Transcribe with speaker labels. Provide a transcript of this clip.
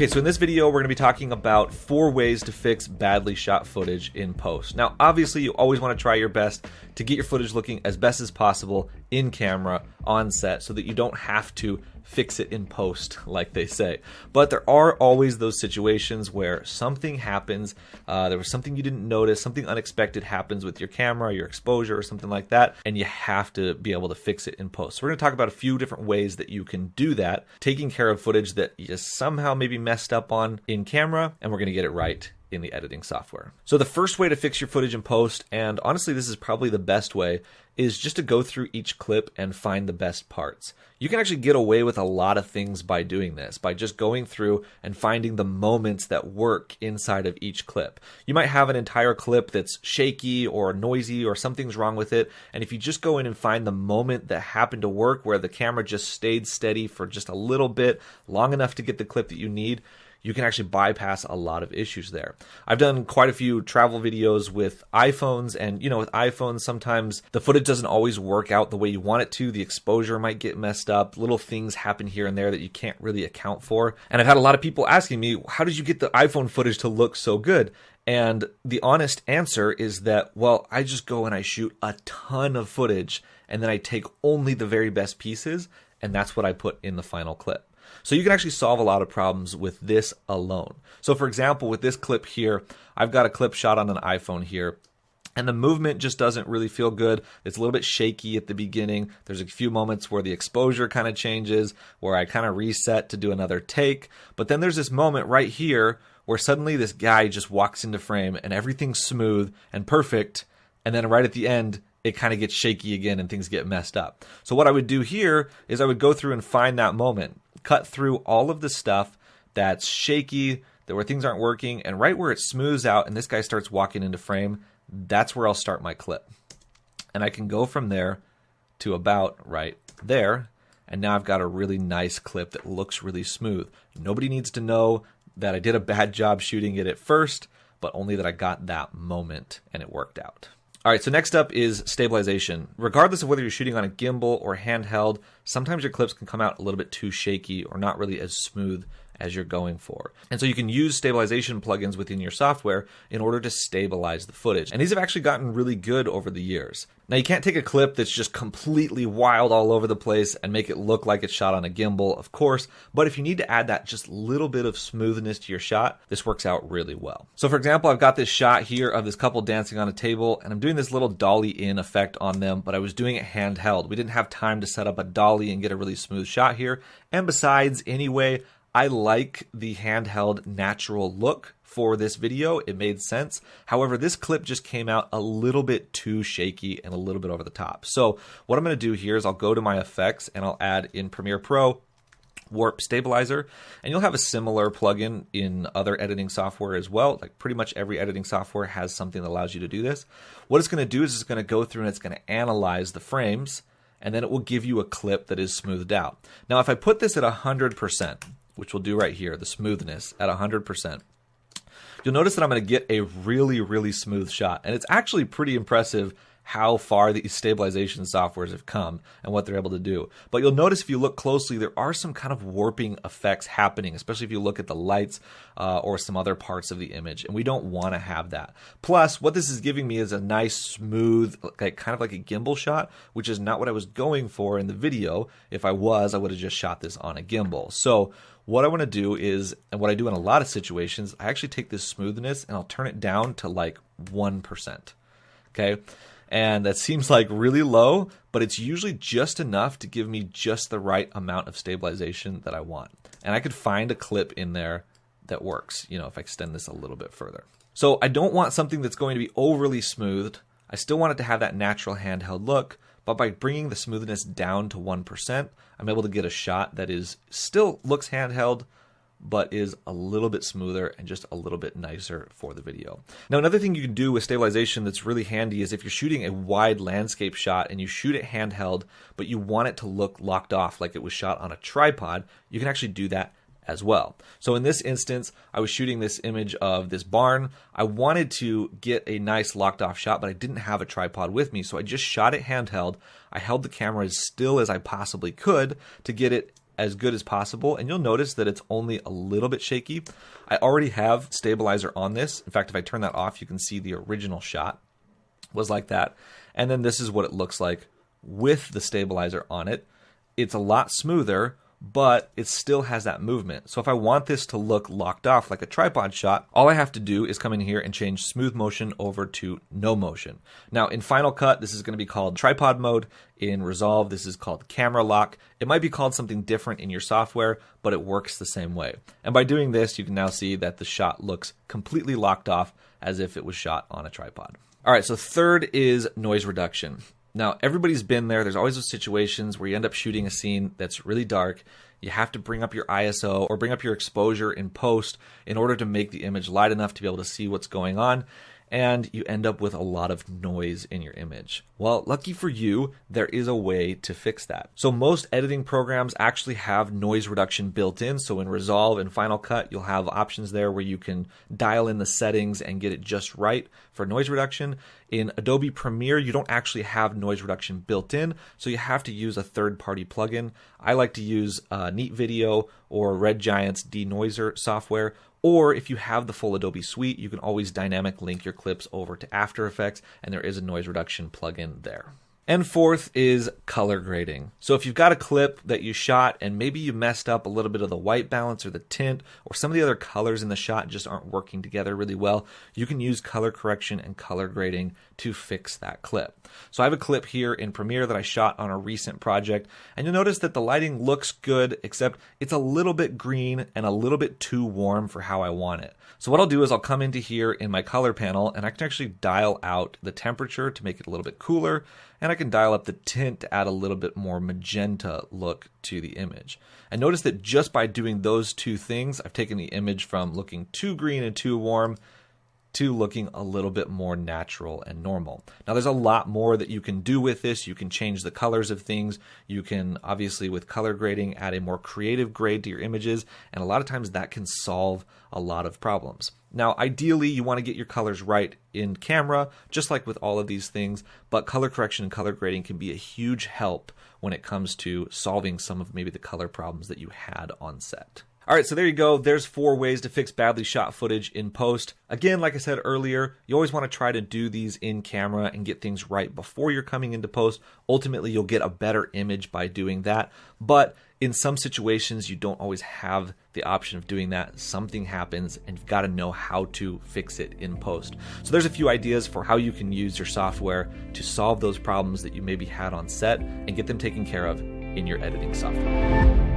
Speaker 1: Okay, so in this video, we're going to be talking about 4 ways to fix badly shot footage in post. Now, obviously, you always want to try your best to get your footage looking as best as possible in camera, on set, so that you don't have to fix it in post, like they say. But there are always those situations where something happens, there was something you didn't notice, something unexpected happens with your camera, your exposure, or something like that, and you have to be able to fix it in post. So we're going to talk about a few different ways that you can do that, taking care of footage that you somehow maybe messed up on in camera, and we're going to get it right in the editing software. So the first way to fix your footage in post, and honestly this is probably the best way, is just to go through each clip and find the best parts. You can actually get away with a lot of things by doing this, by just going through and finding the moments that work inside of each clip. You might have an entire clip that's shaky or noisy or something's wrong with it, and if you just go in and find the moment that happened to work where the camera just stayed steady for just a little bit, long enough to get the clip that you need, you can actually bypass a lot of issues there. I've done quite a few travel videos with iPhones, and with iPhones, sometimes the footage doesn't always work out the way you want it to. The exposure might get messed up. Little things happen here and there that you can't really account for. And I've had a lot of people asking me, how did you get the iPhone footage to look so good? And the honest answer is that, well, I just go and I shoot a ton of footage, and then I take only the very best pieces, and that's what I put in the final clip. So you can actually solve a lot of problems with this alone. So for example, with this clip here, I've got a clip shot on an iPhone here, and the movement just doesn't really feel good. It's a little bit shaky at the beginning. There's a few moments where the exposure kind of changes, where I kind of reset to do another take. But then there's this moment right here where suddenly this guy just walks into frame and everything's smooth and perfect. And then right at the end, it kind of gets shaky again and things get messed up. So what I would do here is I would go through and find that moment, cut through all of the stuff that's shaky, where things aren't working, and right where it smooths out and this guy starts walking into frame, that's where I'll start my clip. And I can go from there to about right there, and now I've got a really nice clip that looks really smooth. Nobody needs to know that I did a bad job shooting it at first, but only that I got that moment and it worked out. All right, so next up is stabilization. Regardless of whether you're shooting on a gimbal or handheld, sometimes your clips can come out a little bit too shaky or not really as smooth as you're going for. And so you can use stabilization plugins within your software in order to stabilize the footage. And these have actually gotten really good over the years. Now, you can't take a clip that's just completely wild all over the place and make it look like it's shot on a gimbal, of course, but if you need to add that just little bit of smoothness to your shot, this works out really well. So for example, I've got this shot here of this couple dancing on a table, and I'm doing this little dolly in effect on them, but I was doing it handheld. We didn't have time to set up a dolly and get a really smooth shot here. And besides, anyway, I like the handheld natural look for this video. It made sense. However, this clip just came out a little bit too shaky and a little bit over the top. So what I'm going to do here is I'll go to my effects and I'll add in Premiere Pro Warp Stabilizer, and you'll have a similar plugin in other editing software as well. Like pretty much every editing software has something that allows you to do this. What it's going to do is it's going to go through and it's going to analyze the frames, and then it will give you a clip that is smoothed out. Now, if I put this at 100%, which we'll do right here, the smoothness at 100%, you'll notice that I'm going to get a really, really smooth shot. And it's actually pretty impressive how far these stabilization softwares have come and what they're able to do. But you'll notice if you look closely, there are some kind of warping effects happening, especially if you look at the lights or some other parts of the image, and we don't want to have that. Plus, what this is giving me is a nice, smooth, kind of like a gimbal shot, which is not what I was going for in the video. If I would have just shot this on a gimbal. So what I want to do is, and what I do in a lot of situations, I actually take this smoothness and I'll turn it down to like 1%. Okay? And that seems like really low, but it's usually just enough to give me just the right amount of stabilization that I want. And I could find a clip in there that works, if I extend this a little bit further. So I don't want something that's going to be overly smoothed. I still want it to have that natural handheld look, but by bringing the smoothness down to 1%, I'm able to get a shot that is still looks handheld, but is a little bit smoother and just a little bit nicer for the video. Now, another thing you can do with stabilization that's really handy is if you're shooting a wide landscape shot and you shoot it handheld, but you want it to look locked off like it was shot on a tripod, you can actually do that as well. So in this instance, I was shooting this image of this barn. I wanted to get a nice locked off shot, but I didn't have a tripod with me, so I just shot it handheld. I held the camera as still as I possibly could to get it as good as possible, and you'll notice that it's only a little bit shaky. I already have stabilizer on this. In fact, if I turn that off, you can see the original shot was like that. And then this is what it looks like with the stabilizer on it. It's a lot smoother, but it still has that movement. So if I want this to look locked off like a tripod shot, all I have to do is come in here and change smooth motion over to no motion. Now in Final Cut, this is going to be called tripod mode. In Resolve, this is called camera lock. It might be called something different in your software, but it works the same way. And by doing this, you can now see that the shot looks completely locked off as if it was shot on a tripod. All right, so third is noise reduction. Now, everybody's been there. There's always those situations where you end up shooting a scene that's really dark. You have to bring up your ISO or bring up your exposure in post in order to make the image light enough to be able to see what's going on. And you end up with a lot of noise in your image. Well, lucky for you, there is a way to fix that. So most editing programs actually have noise reduction built in. So in Resolve and Final Cut, you'll have options there where you can dial in the settings and get it just right for noise reduction. In Adobe Premiere, you don't actually have noise reduction built in, so you have to use a third-party plugin. I like to use Neat Video or Red Giant's Denoiser software. Or if you have the full Adobe suite, you can always dynamic link your clips over to After Effects, and there is a noise reduction plugin there. And fourth is color grading. So if you've got a clip that you shot and maybe you messed up a little bit of the white balance or the tint or some of the other colors in the shot just aren't working together really well, you can use color correction and color grading to fix that clip. So I have a clip here in Premiere that I shot on a recent project, and you'll notice that the lighting looks good, except it's a little bit green and a little bit too warm for how I want it. So what I'll do is I'll come into here in my color panel, and I can actually dial out the temperature to make it a little bit cooler, and I can dial up the tint to add a little bit more magenta look to the image. And notice that just by doing those two things, I've taken the image from looking too green and too warm to looking a little bit more natural and normal. Now there's a lot more that you can do with this. You can change the colors of things. You can obviously with color grading add a more creative grade to your images, and a lot of times that can solve a lot of problems. Now ideally you want to get your colors right in camera, just like with all of these things, but color correction and color grading can be a huge help when it comes to solving some of maybe the color problems that you had on set. All right, so there you go. There's 4 ways to fix badly shot footage in post. Again, like I said earlier, you always want to try to do these in camera and get things right before you're coming into post. Ultimately, you'll get a better image by doing that. But in some situations, you don't always have the option of doing that. Something happens and you've got to know how to fix it in post. So there's a few ideas for how you can use your software to solve those problems that you maybe had on set and get them taken care of in your editing software.